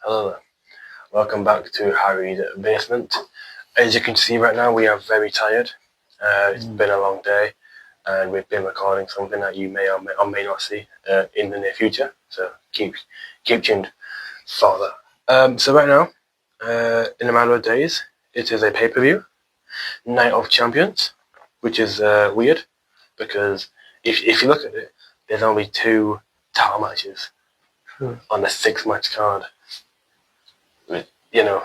Hello there. Welcome back to Harry's Basement. As you can see right now, we are very tired. It's been a long day, and we've been recording something that you may or may not see in the near future. So keep tuned for that. So right now, in a matter of days, it is a pay-per-view, Night of Champions, which is weird because if you look at it, there's only 2 title matches on a 6-match card.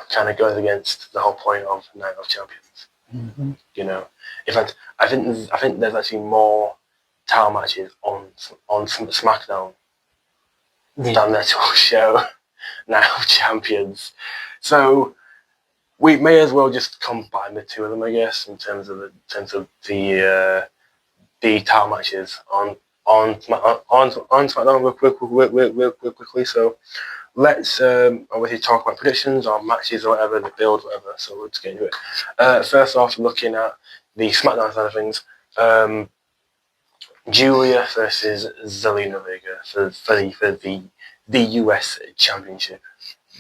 Kind of goes against the whole point of Night of Champions. Mm-hmm. In fact, I think there's actually more title matches on SmackDown than the actual show Night of Champions. So we may as well just combine the 2 of them, I guess, in terms of the title matches on SmackDown real quickly. So let's obviously talk about predictions or matches or whatever, the build, whatever. So let's get into it. First off, looking at the SmackDown side of things, Julia versus Zelina Vega for the US Championship.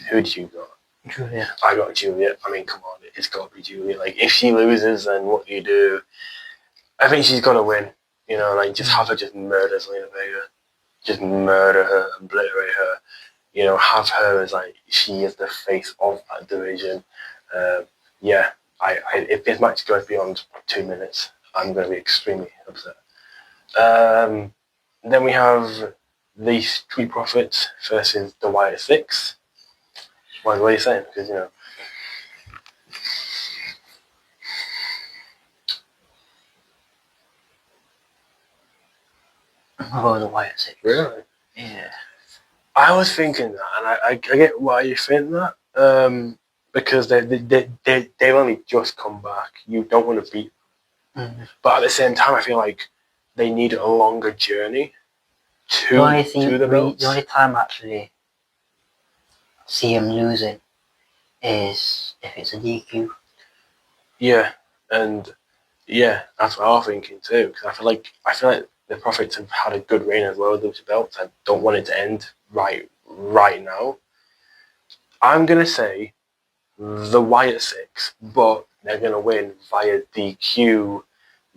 Who do you got? Julia. I got Julia. I mean, come on, it's got to be Julia. Like, if she loses, then what do you do? I think she's got to win. Just have her just murder Zelina Vega. Just murder her, obliterate her. Have her as like she is the face of that division. If this match goes beyond 2 minutes, I'm going to be extremely upset. Then we have the Street Profits versus the Wyatt Six. What are you saying? Because Oh, the Wyatt Six. Really? Yeah. I was thinking that, and I get why you think that. Because they've only just come back. You don't want to beat them. Mm-hmm. But at the same time, I feel like they need a longer journey to the belts. The only time I actually see him losing is if it's a DQ. Yeah, and that's what I'm thinking too. Because I feel like the Profits have had a good reign as well with those belts. I don't want it to end right now. I'm gonna say the Wyatt Six, but they're gonna win via DQ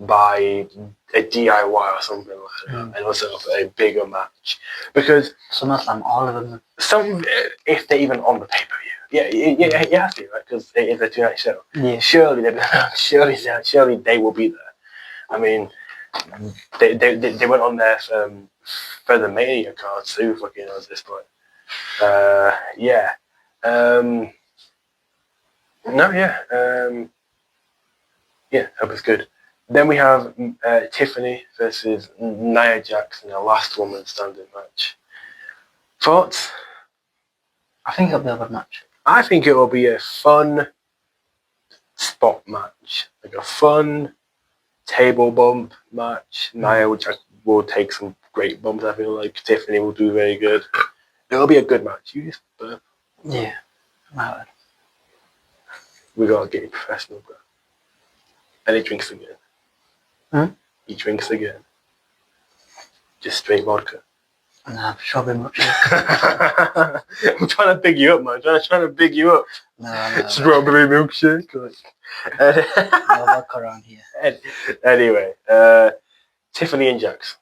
by a DIY or something like that, and also a bigger match. Because SummerSlam, all of them. If they're even on the pay-per-view. Yeah, you have to, right? Because it is a 2-night show. Yeah. Surely they will be there. I mean, they went on there for the Mania card too. Fucking at this point. Hope it's good. Then we have Tiffany versus Nia Jax in the last woman standing match. Thoughts? I think it'll be a good match. I think it will be a fun spot match, like a fun table bump match. Nia will take some great bumps. I feel like Tiffany will do very good. It'll be a good match. You just burp. Yeah, my We gotta get professional, bro. And he drinks again. He drinks again. Just straight vodka. Nah, strawberry milkshake. I'm trying to big you up, man. I'm trying to big you up. No. Strawberry milkshake. No vodka around here. Anyway, Tiffany and Jax.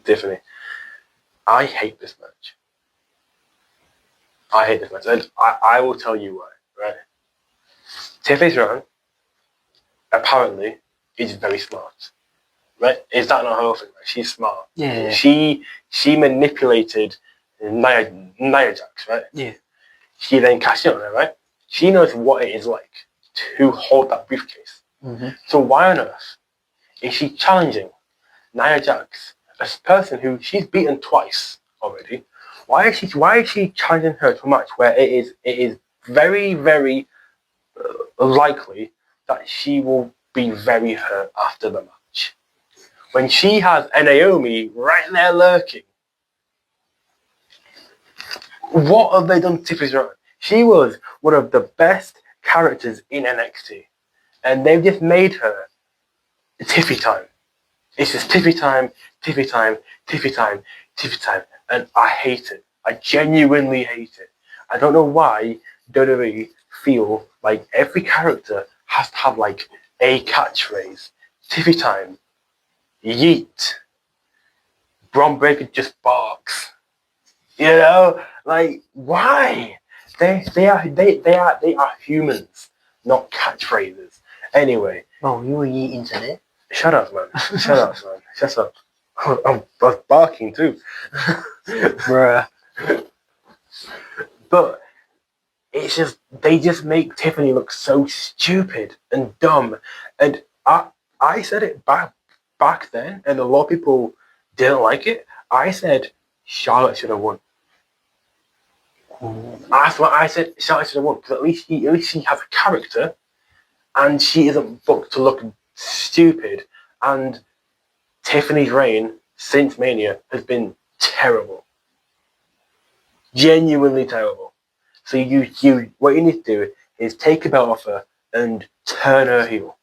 Tiffany. I hate this match. And I will tell you why, right? Tiffany's wrong. Apparently, is very smart. Right? Is that not her thing? Right? She's smart. Yeah. She manipulated Nia Jax, right? Yeah. She then cashed in on her, right? She knows what it is like to hold that briefcase. Mm-hmm. So why on earth is she challenging Nia Jax, a person who she's beaten twice already? Why is she challenging her to a match where it is very, very likely that she will be very hurt after the match? When she has a Naomi right there lurking. What have they done to Tiffany wrong? She was one of the best characters in NXT. And they've just made her Tiffy time. It's just Tiffy time. And I hate it. I genuinely hate it. I don't know why WWE feel like every character has to have like a catchphrase. Tiffy time, yeet, Braun Breaker just barks. You know, like why? They are humans, not catchphrases. Anyway, Well, you were eating today. shut up, man. Shut up, man. Shut up. I was barking too. Bruh. But it's just they just make Tiffany look so stupid and dumb. And I said it back then, and a lot of people didn't like it. I said Charlotte should have won. That's what I said. Charlotte should have won because at least she has a character, and she isn't booked to look stupid. And Tiffany's reign since Mania has been terrible, genuinely terrible. So you what you need to do is take a belt off her and turn her heel.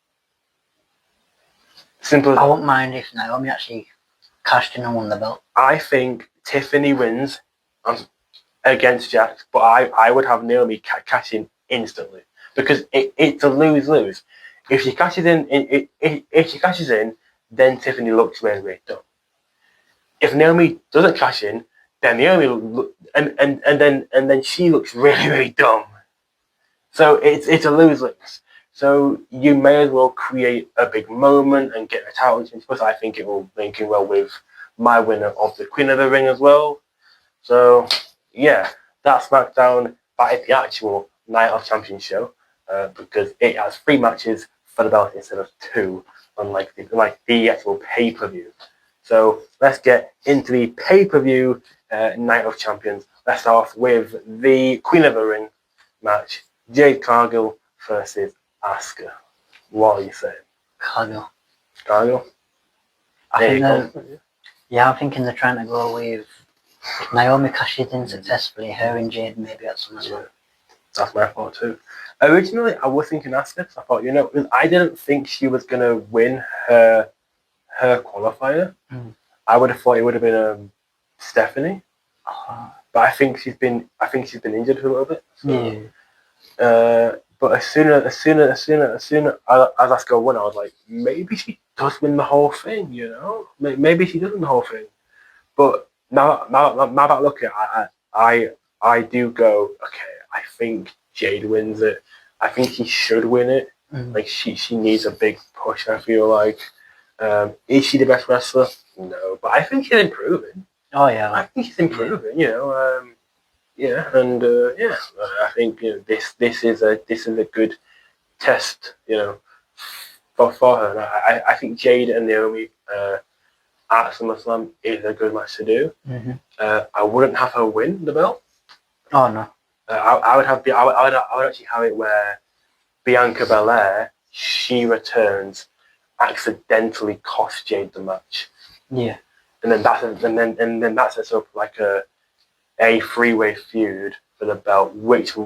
Simple as I that. won't mind if Naomi actually cashed in and won the belt. I think Tiffany wins against Jax, but I would have Naomi cash in instantly because it's a lose-lose. If she cashes in, then Tiffany looks really, really dumb. If Naomi doesn't cash in, then Naomi and then she looks really, really dumb. So it's a lose-lose. So you may as well create a big moment and get a title change. Plus, I think it will link in well with my winner of the Queen of the Ring as well. So yeah, that's SmackDown. That is the actual Night of Champions show because it has 3 matches for the belt instead of 2, unlike the actual pay-per-view. So let's get into the pay-per-view Night of Champions. Let's start off with the Queen of the Ring match. Jade Cargill versus Asuka. What are you saying? Cargill. Cargill? I'm thinking they're trying to go with if Naomi cashes in successfully, her and Jade maybe at some point. That's my thought too. Originally, I was thinking Asuka because I thought, I didn't think she was going to win her qualifier. I would have thought it would have been Stephanie. But I think she's been injured for a little bit. So. Yeah. But as soon as Asuka won, I was like, maybe she does win the whole thing, Maybe she does win the whole thing. But now that I look at it, I do go, okay, I think Jade wins it. I think she should win it. Like she needs a big push, I feel like. Is she the best wrestler? No. But I think she's improving. Oh yeah. I think she's improving, I think this is a good test, for her. And I think Jade and Naomi at SummerSlam is a good match to do. I wouldn't have her win the belt. Oh no. I would actually have it where Bianca Belair, she returns, accidentally cost Jade the match. Yeah. And then that sets up like a 3-way feud for the belt, which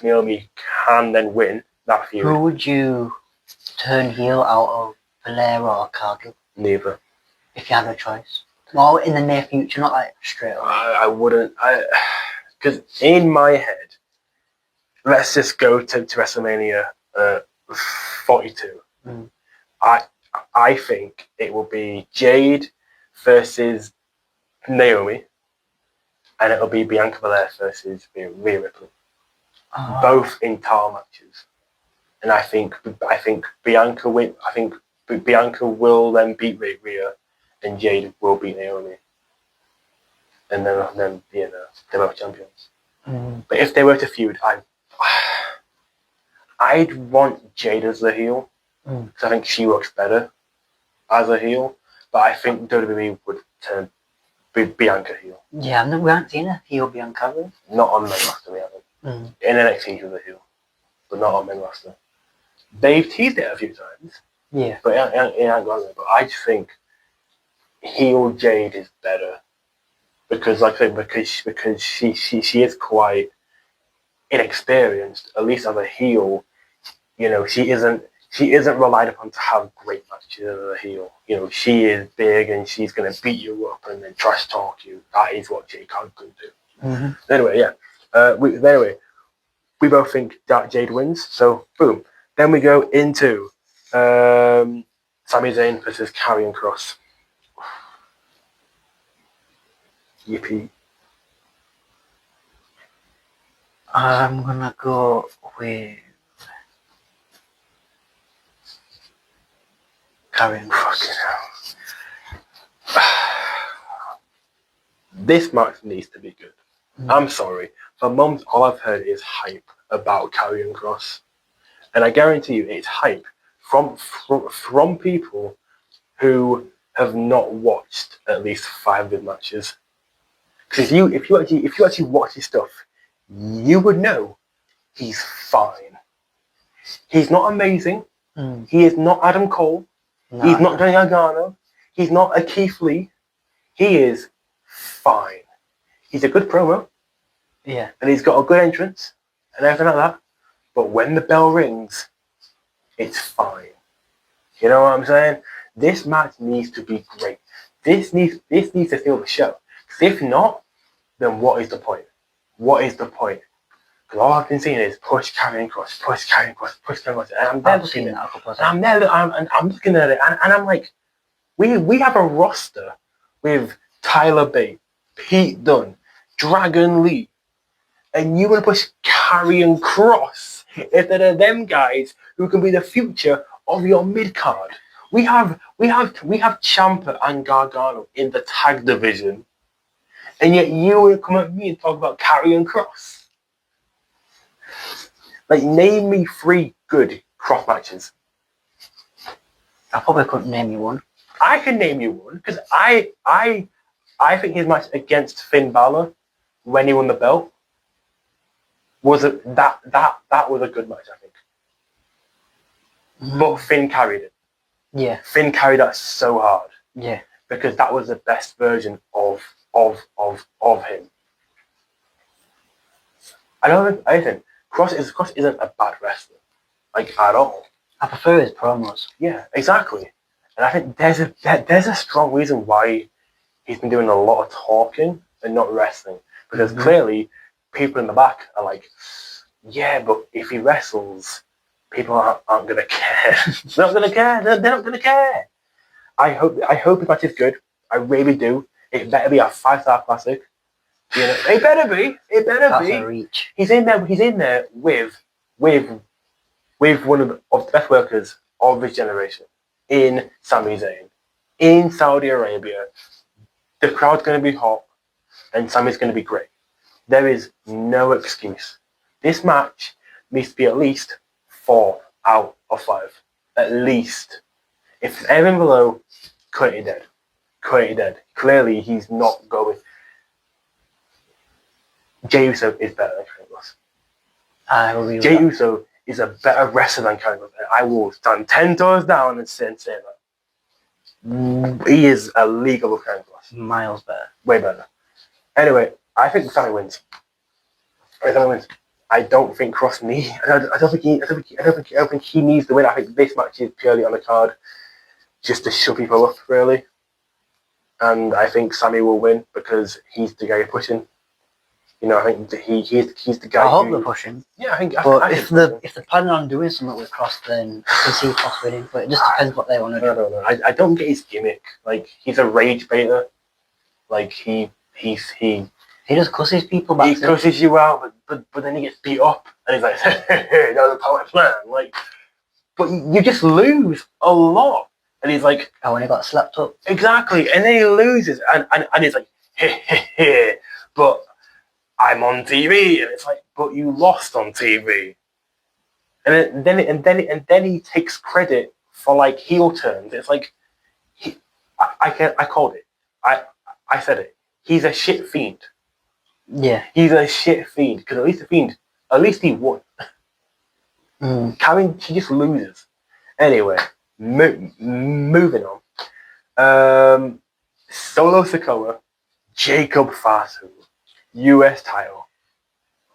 Naomi can then win that feud. Who would you turn heel out of, Belair or Cargill? Neither. If you had a choice. Well, in the near future, not like straight away. I wouldn't. Because in my head, let's just go to WrestleMania 42. I think it will be Jade versus Naomi, and it'll be Bianca Belair versus Rhea Ripley. Both in title matches. And I think Bianca win. I think Bianca will then beat Rhea, and Jade will beat Naomi. And then they're both champions. But if they were to feud, I'd want Jade as the heel because I think she works better as a heel. But I think WWE would turn Bianca heel. Yeah, we haven't seen a heel Bianca. Not on main roster, we haven't. In NXT, she was a heel, but not on main roster. They've teased it a few times. Yeah. But it ain't gone there. But I just think heel Jade is better because she is quite inexperienced. At least as a heel, she isn't relied upon to have great matches as a heel. She is big and she's gonna beat you up and then trash talk you. That is what Jade Cargill can do. Anyway, yeah. We both think Dark Jade wins. So boom. Then we go into Sami Zayn versus Karrion Kross. Yippee. I'm gonna go with Karrion Kross. Fucking hell. This match needs to be good. I'm sorry. For months, all I've heard is hype about Karrion Kross. And I guarantee you it's hype from people who have not watched at least 5 good matches. Because if you actually watch his stuff, you would know he's fine. He's not amazing. He is not Adam Cole. No, He's not Johnny Gargano. He's not a Keith Lee. He is fine. He's a good promo, yeah. and he's got a good entrance and everything like that. But when the bell rings, it's fine. You know what I'm saying? This match needs to be great. This needs to steal the show. Because if not, then what is the point? What is the point? Because all I've been seeing is push Karrion Kross, push Karrion Kross, push Karrion Kross, and I'm there I've looking seen at it. that a couple of And times. I'm looking at it, and I'm like, we have a roster with Tyler Bate, Pete Dunne, Dragon Lee, and you want to push Karrion Kross instead of them guys who can be the future of your mid card. We have Ciampa and Gargano in the tag division, and yet you want to come at me and talk about Karrion Kross. Like, name me 3 good cross matches. I probably couldn't name you one. I can name you one because I think his match against Finn Balor when he won the belt was that was a good match, I think. But Finn carried it. Yeah. Finn carried that so hard Yeah. because that was the best version of him. I think Cross isn't a bad wrestler, like, at all. I prefer his promos. Yeah, exactly. And I think there's a strong reason why he's been doing a lot of talking and not wrestling. Because clearly people in the back are like, yeah, but if he wrestles, people aren't going to care. They're not going to care. They're not going to care. I hope the match is good. I really do. It better be a 5-star classic. You know, it better be. It better That's be. a reach. He's in there with one of the best workers of his generation in Sami Zayn in Saudi Arabia. The crowd's going to be hot, and Sami's going to be great. There is no excuse. This match needs to be at least 4 out of 5. At least. If it's anything below, cut it dead. Cut it dead. Clearly, he's not going. Jey Uso is better than Karrion Kross. I agree with Jey that. Uso is a better wrestler than Karrion Kross. I will stand 10 toes down and say that. He is a league above Karrion Kross. Miles better. Way better. Anyway, I think Sami wins. I don't think Kross needs. I don't think he needs the win. I think this match is purely on the card, just to shut people up, really. And I think Sami will win because he's the guy pushing. You know, I think he's the guy. I hope they're pushing. Yeah, I think. But if they're planning on doing something with Cross, then I can see Cross winning. But it just depends what they want to do. I don't know. I don't get his gimmick. Like, he's a rage baiter. Like, he just cusses people back. He cusses you out, but then he gets beat up, and he's like, "Hey, that was a power plan." Like, but you just lose a lot, and he's like, Oh, when he got slapped up. exactly, and then he loses, and he's like, "Hey, but I'm on TV," and it's like, "But you lost on TV," and then he takes credit for, like, heel turns. It's like, I called it. I said it. He's a shit fiend. Yeah. He's a shit fiend because at least he won. Karen, she just loses. Anyway, moving on. Solo Sikoa, Jacob Fatu, US title.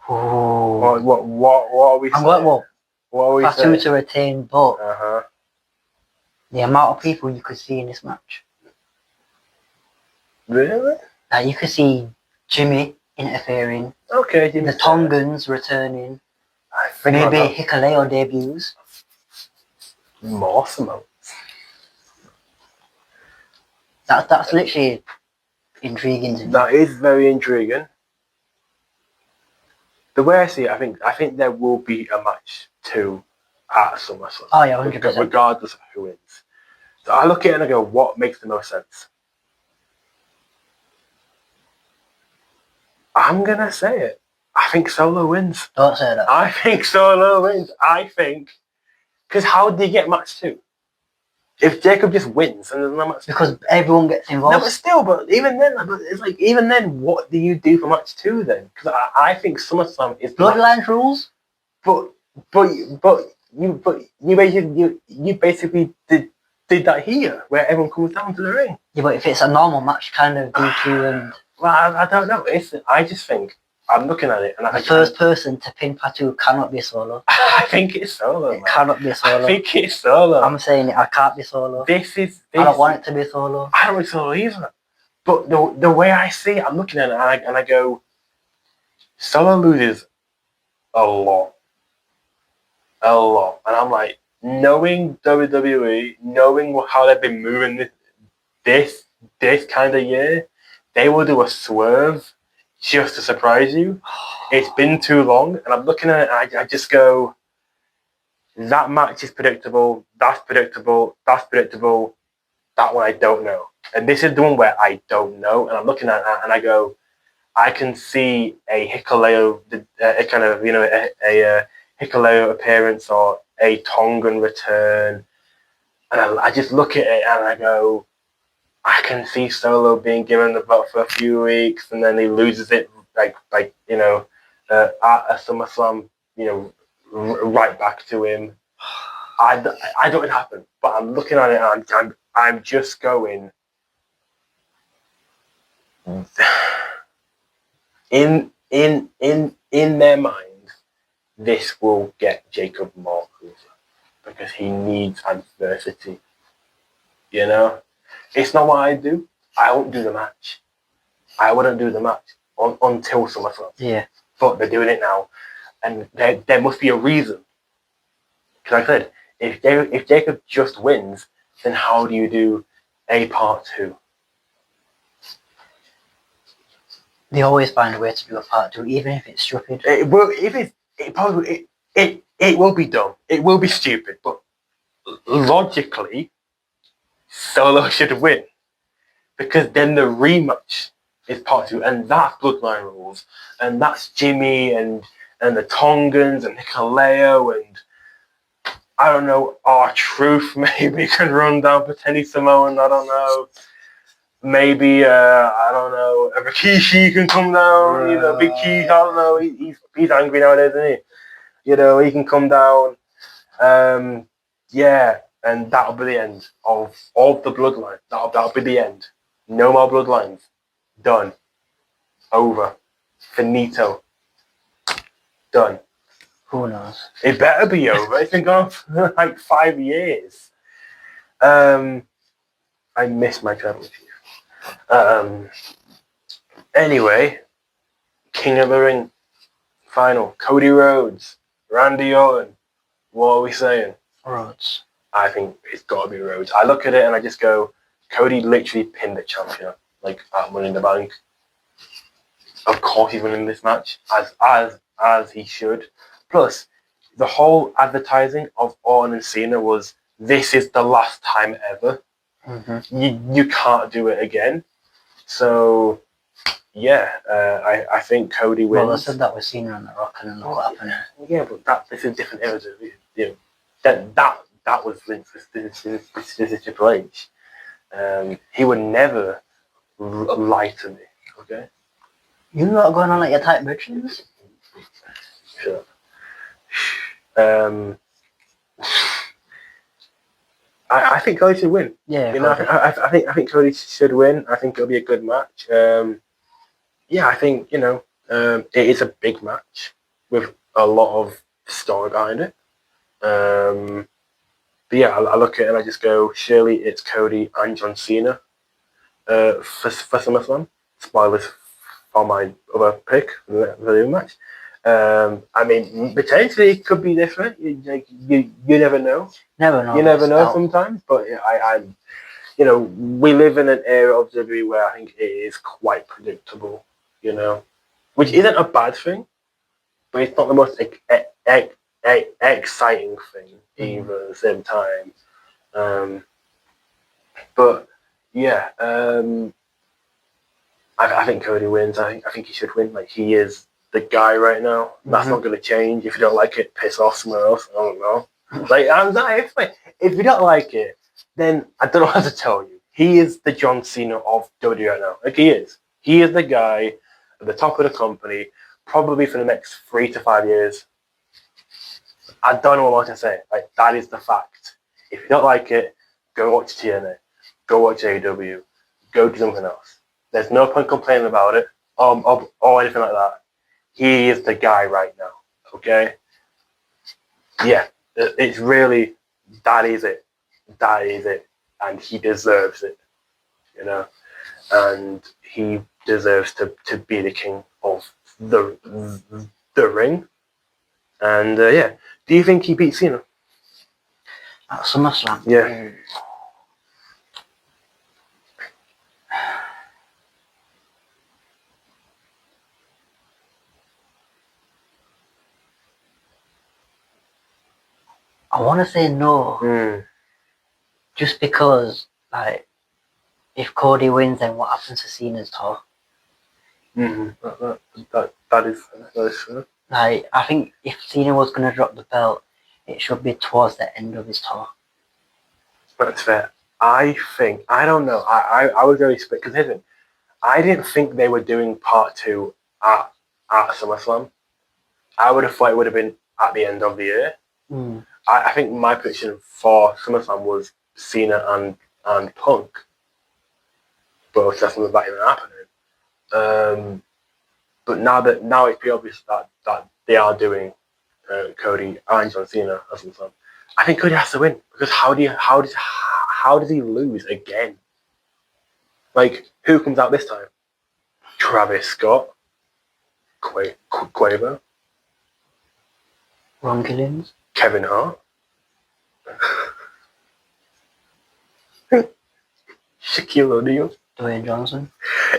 Ooh. What are we saying? I'm glad. Well, What are we Fatu saying? to retain, but Uh-huh. the amount of people you could see in this match. Really? Like, you could see Jimmy interfering. Okay, The Tongans returning. I think Maybe Hikuleo debuts. more Samoans. That's literally intriguing to me. That is very intriguing. The way I see it, I think there will be a match too at SummerSlam. Oh yeah, 100%. Regardless of who wins. So I look at it and I go, what makes the most sense? I'm gonna say it. I think Solo wins. Don't say that. I think Solo wins. I think because how do you get match 2? If Jacob just wins and there's no match 2. Because everyone gets involved. No, but still, but even then, it's like even then, what do you do for match 2 then? Because I think SummerSlam is Bloodline rules. But you basically did that here, where everyone comes down to the ring. Yeah, but if it's a normal match, kind of DQ and. Well, I don't know. I just think I'm looking at it, and The first person to pin Patu cannot be Solo. I think it's Solo. It cannot be Solo. I think it's Solo. I'm saying it. I can't be Solo. I don't want it to be Solo. I don't want Solo either. But the way I see it, I'm looking at it, and I go, Solo loses a lot. And I'm like, knowing WWE, knowing how they've been moving this kind of year, they will do a swerve just to surprise you. It's been too long, and I'm looking at it, and I just go, that match is predictable, that's predictable, that's predictable, that one I don't know. And this is the one where I don't know, and I'm looking at it, and I go, I can see a Hikuleo, a kind of, a Hikuleo appearance or a Tongan return, and I just look at it and I go, I can see Solo being given the belt for a few weeks, and then he loses it at a SummerSlam, right back to him. I don't know what happened, but I'm looking at it and I'm just going. In their mind, this will get Jacob more over because he needs adversity. It's not what I do. I won't do the match. I wouldn't do the match until SummerSlam. Yeah. But they're doing it now, and there must be a reason. Because I said, if Jacob just wins, then how do you do a part 2? They always find a way to do a part 2, even if it's stupid. It will be dumb. It will be stupid, but logically, Solo should win because then the rematch is part 2, and that's Bloodline rules, and that's Jimmy and the Tongans and Hikuleo and I don't know. R-Truth maybe can run down for Tenny Samoan. I don't know. Maybe I don't know. Rikishi can come down. Big Key. I don't know. He's angry nowadays, isn't he? He can come down. And that'll be the end of the bloodline. That'll be the end. No more bloodlines. Done. Over. Finito. Done. Who knows? It better be over. It's been going on for like 5 years. I miss my Tribal Chief. Anyway, King of the Ring final. Cody Rhodes, Randy Orton. What are we saying? Rhodes. I think it's got to be Rhodes. I look at it and I just go, Cody literally pinned the champion like at Money in the Bank. Of course he's winning this match as he should. Plus, the whole advertising of Orton and Cena was, this is the last time ever. Mm-hmm. You can't do it again. So, yeah, I think Cody wins. Well, I said that with Cena and The Rock, and then look what happened. Yeah, but this is different era. That was Vince. This is Triple H. He would never lie to me. Okay. You're not going on like your tight britches? Sure. I think Cody should win. Yeah. I think Cody should win. I think it'll be a good match. I think it is a big match with a lot of story behind it. But yeah, I look at it and I just go, surely it's Cody and John Cena for SummerSlam. Spoilers for my other pick for the match. I mean, potentially it could be different. You never know. Never know. You never know Still. sometimes, but we live in an era of WWE where I think it is quite predictable. Which isn't a bad thing, but it's not the most exciting thing either at the same time. But yeah, I think Cody wins. I think he should win. Like, he is the guy right now. That's not going to change. If you don't like it, piss off somewhere else. I don't know. If you don't like it, then I don't know how to tell you. He is the John Cena of WWE right now. Like, he is. He is the guy at the top of the company, probably for the next 3 to 5 years. I don't know what to say. Like, that is the fact. If you don't like it, go watch TNA. Go watch AEW. Go do something else. There's no point complaining about it or anything like that. He is the guy right now. Okay? Yeah. It's really, that is it. That is it. And he deserves it. And he deserves to be the king of the ring. And yeah. Do you think he beat Cena? At SummerSlam? Yeah. I want to say no. Just because, like, if Cody wins, then what happens to Cena's tour? That is true. Like, I think if Cena was going to drop the belt, it should be towards the end of his tour. That's fair. I don't know. I was very split because here's the thing. I didn't think they were doing part 2 at SummerSlam. I would have thought it would have been at the end of the year. I think my prediction for SummerSlam was Cena and Punk. But that's not that even happening. But now it's pretty obvious that they are doing Cody and John Cena at SummerSlam. I think Cody has to win because how does he lose again? Like, who comes out this time? Travis Scott, Quavo, Ron Gilliams, Kevin Hart, Shaquille O'Neal, Dwayne Johnson.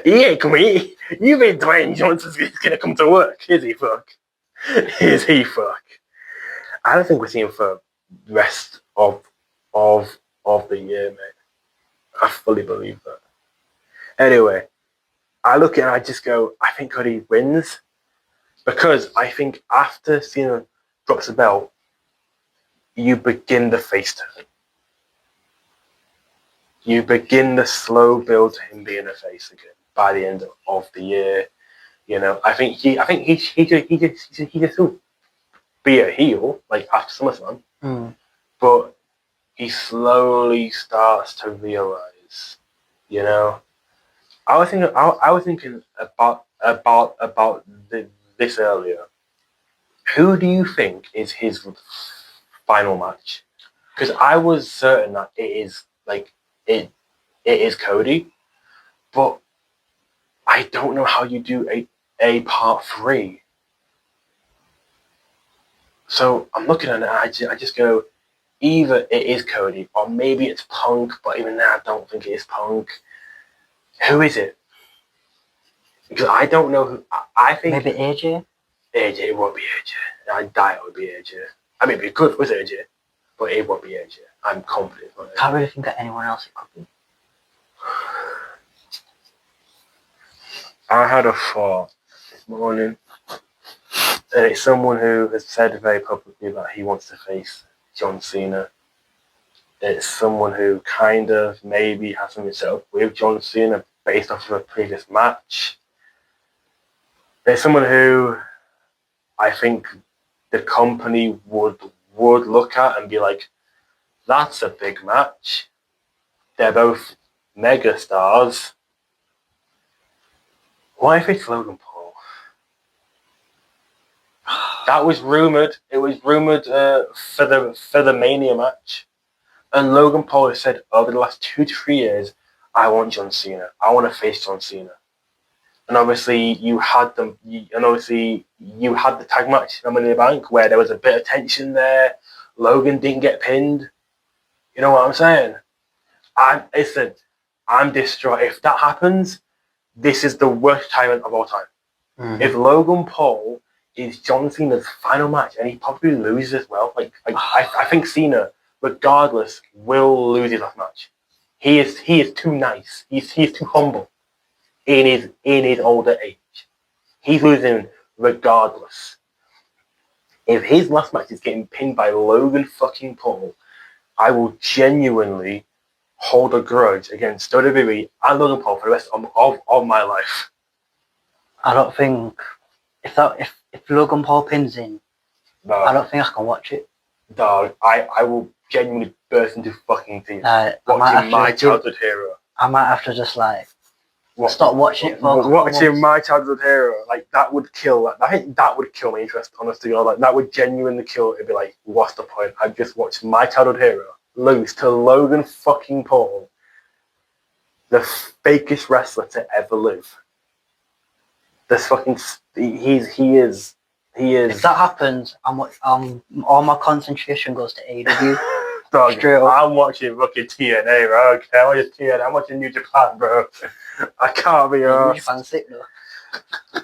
Yeah, come here. You think Dwayne Johnson's gonna come to work? Is he fuck? Is he fuck? I don't think we're seeing for the rest of the year, mate. I fully believe that. Anyway, I look at it and I just go, I think Cody wins because I think after Cena drops the belt, you begin the face turn. You begin the slow build to him being a face again by the end of the year. I think he can still be a heel like after SummerSlam, but he slowly starts to realize. I was thinking about this earlier. Who do you think is his final match? Because I was certain that it is it is Cody, but I don't know how you do a part 3. So I'm looking at it, I just go, either it is Cody or maybe it's Punk, but even now I don't think it is Punk. Who is it? Because I don't know who. I think maybe AJ. AJ, it won't be AJ. I doubt it would be AJ. I mean, it'd be good if it was AJ, but it won't be AJ. I'm confident. Can't really think of anyone else it could be. I had a thought this morning, and it's someone who has said very publicly that he wants to face John Cena. It's someone who kind of maybe has something set up with John Cena based off of a previous match. It's someone who I think the company would look at and be like, that's a big match. They're both mega stars. What if it's Logan Paul? That was rumored. It was rumored for the Mania match, and Logan Paul has said over the last 2 to 3 years, I want John Cena. I want to face John Cena. and obviously you had them, and obviously you had the tag match at Money in the Bank where there was a bit of tension there. Logan didn't get pinned. You know what I'm saying? I'm distraught. If that happens, this is the worst tyrant of all time. Mm-hmm. If Logan Paul is John Cena's final match and he probably loses as well, I think Cena, regardless, will lose his last match. He is too nice. He's too humble in his older age. He's losing regardless. If his last match is getting pinned by Logan fucking Paul, I will genuinely hold a grudge against WWE and Logan Paul for the rest of my life. I don't think if Logan Paul pins in, I don't think I can watch it. Dog, I will genuinely burst into fucking tears watching my childhood hero. I might have to just stop watching it for watching my childhood hero. Like that would kill. I think that would kill my interest. Honestly, like that would genuinely kill. It'd be like, what's the point? I've just watched my childhood hero lose to Logan fucking Paul, the fakest wrestler to ever live. This fucking he is. If that happens, all my concentration goes to AEW. Dog, I'm watching fucking TNA, bro. Okay, I'm watching TNA. I'm watching New Japan, bro. I can't be New Japan's sick though.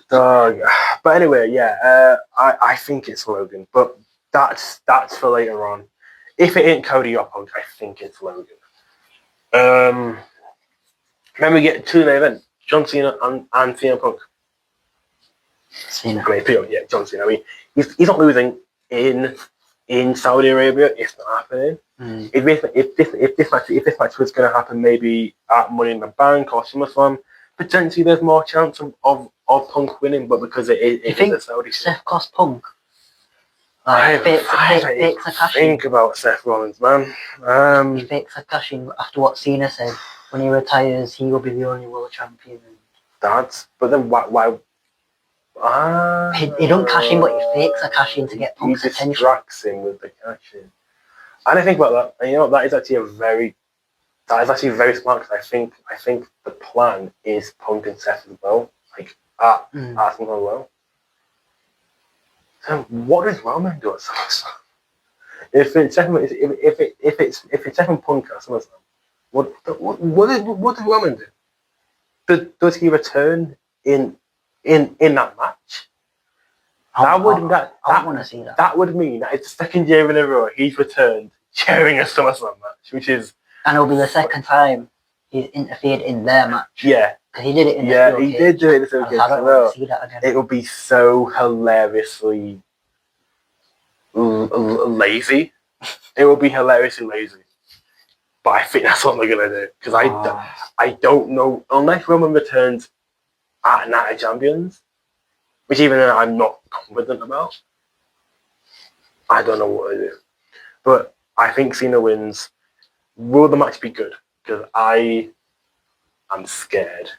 Dog. But anyway, yeah. I think it's Logan, but that's for later on. If it ain't Cody or Punk, I think it's Logan. Then we get to the main event: John Cena and CM Punk. Cena. I mean, yeah, John Cena. I mean, he's not losing in Saudi Arabia. It's not happening. Mm. If this match was going to happen, maybe at Money in the Bank or SummerSlam, potentially there's more chance of Punk winning. But because it is a Saudi, Seth cost Punk. I think about Seth Rollins, man. He fakes a cash in after what Cena said. When he retires, he will be the only world champion. But then why? He don't cash in, but he fakes a cash in to get Punk's attention. He distracts him with the cash in. And I think about that, and you know that is actually very smart. Because I think the plan is Punk and Seth as well, like at SummerSlam as well. So what does Roman do at SummerSlam? If it's Seth and Punk at SummerSlam, what does Roman do? Does he return in that match? I want to see that. That would mean that it's the second year in a row he's returned during a SummerSlam match, which is... And it'll be the second time he's interfered in their match. Yeah. Because he did it in the Yeah, he did do it in the Steel Cage. I don't want to see that again. It would be so hilariously lazy. It will be hilariously lazy. But I think that's what they're going to do. Because I don't know, unless Roman returns at Night of Champions, which even then I'm not confident about, I don't know what to do. But I think Cena wins. Will the match be good? Because I am scared.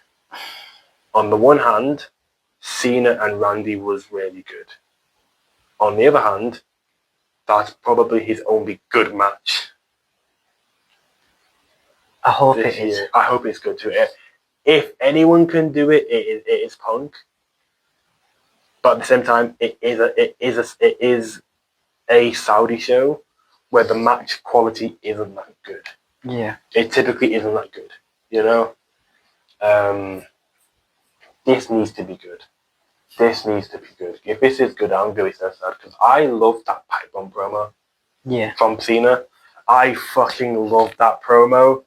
On the one hand, Cena and Randy was really good. On the other hand, that's probably his only good match. I hope it is. I hope it's good too. If anyone can do it, it is Punk. But at the same time, it is a Saudi show where the match quality isn't that good. Yeah. It typically isn't that good, you know? This needs to be good. This needs to be good. If this is good, I'm going to be so sad because I love that pipe bomb promo. Yeah. From Cena. I fucking love that promo.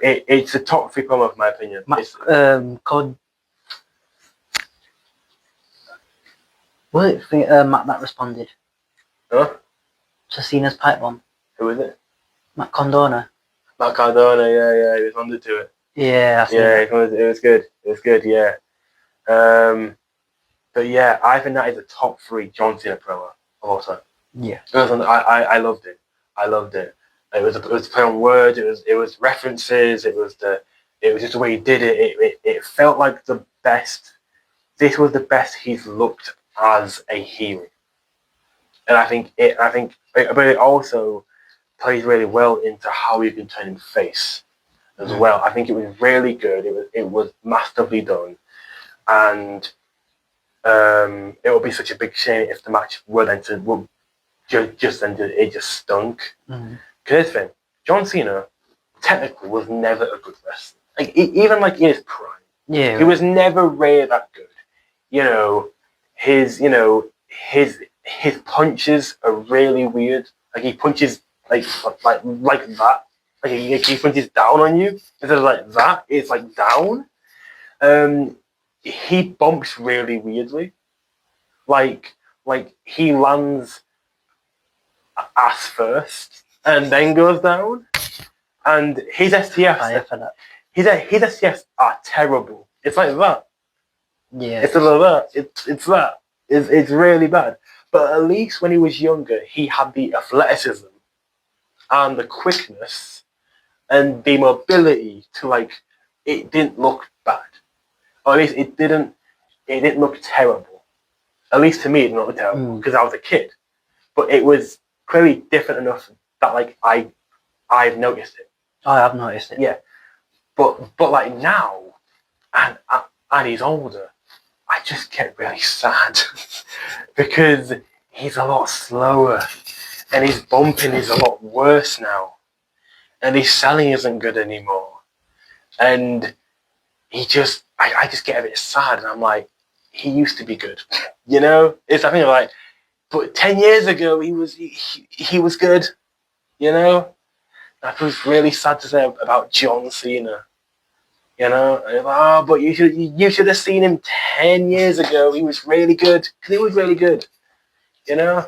It's a top 3 promo in my opinion. Matt responded. Huh? To Cena's pipe bomb. Who is it? Matt Cardona. Matt Cardona, yeah, he responded to it. Yeah, it was good. It was good, yeah. But yeah, I think that is a top 3 John Cena promo of all time. Yeah. I loved it. I loved it. It was a play on words. It was references. It was just the way he did it. It felt like the best. This was the best he's looked as a heel, and I think but it also plays really well into how you can turn him face as well. I think it was really good. It was masterfully done. and it would be such a big shame if the match were then to it just stunk. Mm. Because thing, John Cena technically was never a good wrestler. Like even like in his prime, Yeah. he was never really that good. You know, his punches are really weird. Like he punches like that. Like he punches down on you instead of like that. It's like down. He bumps really weirdly. Like he lands ass first and then goes down. And his STFs, his STFs are terrible. It's like that. Yeah. It's like that. It's that. It's really bad. But at least when he was younger, he had the athleticism and the quickness and the mobility to like. It didn't look bad, or at least it didn't look terrible. At least to me, it didn't look terrible because I was a kid. But it was clearly different enough that like I've noticed it. I have noticed it. Yeah, but like now, and he's older, I just get really sad because he's a lot slower, and his bumping is a lot worse now, and his selling isn't good anymore, and I just get a bit sad, and I'm like, he used to be good, you know? It's I think like, but 10 years ago he was good, you know? That was really sad to say about John Cena. You know, and but you should have seen him 10 years ago. He was really good because he was really good. You know,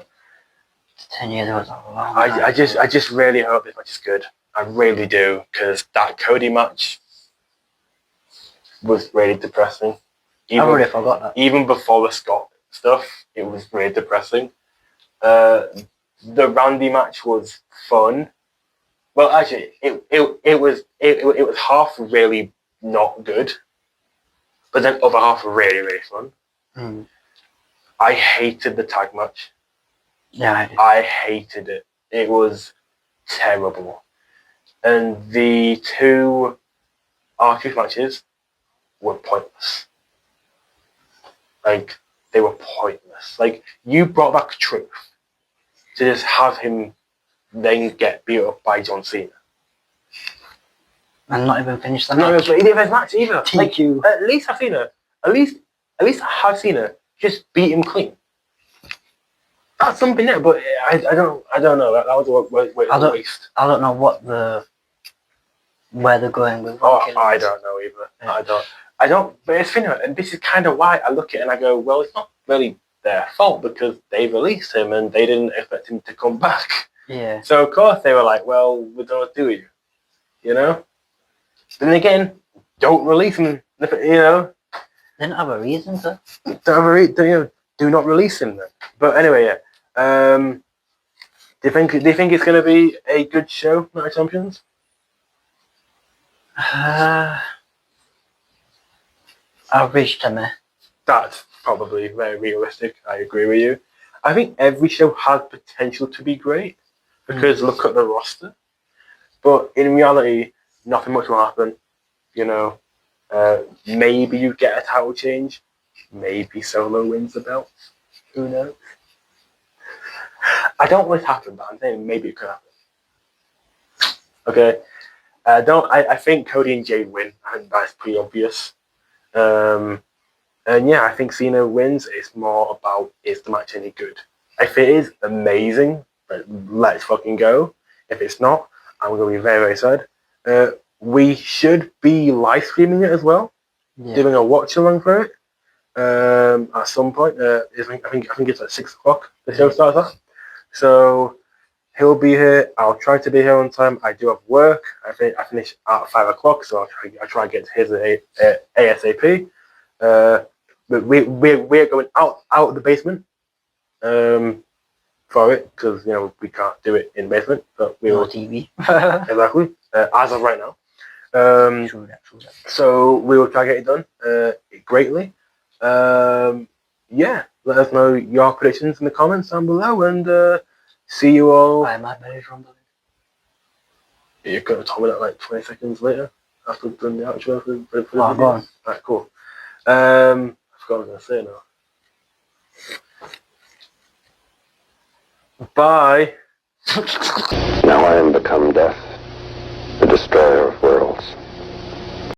10 years ago was a long I just really hope this match is good. I really do because that Cody match was really depressing. I already forgot that. Even before the Scott stuff, it was really depressing. The Randy match was fun. Well, actually, it was half really not good, but then other half really really fun. Mm. I hated the tag match. Yeah, I hated it. It was terrible, and the two R-Truth matches were pointless. Like they were pointless. Like you brought back Truth to just have him then get beat up by John Cena. and not even finished the Not match. even his match either. Thank you. At least have Cena. At least have Cena just beat him clean. That's something there, but I don't know. That was a waste. I don't know where they're going with. Oh, I don't know either. Yeah. I don't. But it's funny, and this is kind of why I look at it and I go, well, it's not really their fault because they released him and they didn't expect him to come back. Yeah. So of course they were like, well, we don't know what to do with you, you know. Then again, don't release him. You know. Didn't have a reason to. Do not release him then. But anyway, yeah. Do you think it's going to be a good show, Night of Champions? Average to me. That's probably very realistic. I agree with you. I think every show has potential to be great because look at the roster. But in reality, nothing much will happen. You know, maybe you get a title change. Maybe Solo wins the belt. Who knows? I don't want it to happen, but I'm saying maybe it could happen. Okay. I think Cody and Jade win. I think that's pretty obvious. And yeah, I think Cena wins. It's more about, is the match any good? If it is, amazing. Let's fucking go. If it's not, I'm going to be very, very sad. We should be live streaming it as well. Yeah. Doing a watch along for it. At some point. I think it's at 6 o'clock. The show starts at. So he'll be here. I'll try to be here on time. I do have work. I finish at 5 o'clock, so I'll try to get to his ASAP. But we're going out of the basement for it because we can't do it in the basement. But we will TV. Exactly as of right now. True that. So we will try to get it done greatly. Yeah, let us know your predictions in the comments down below, and see you all. I might be rumbling. You're going to tell me that like 20 seconds later after we've done the outro for Oh, go on. Alright, cool. forgot what I was going to say now. Bye. Now I am become death.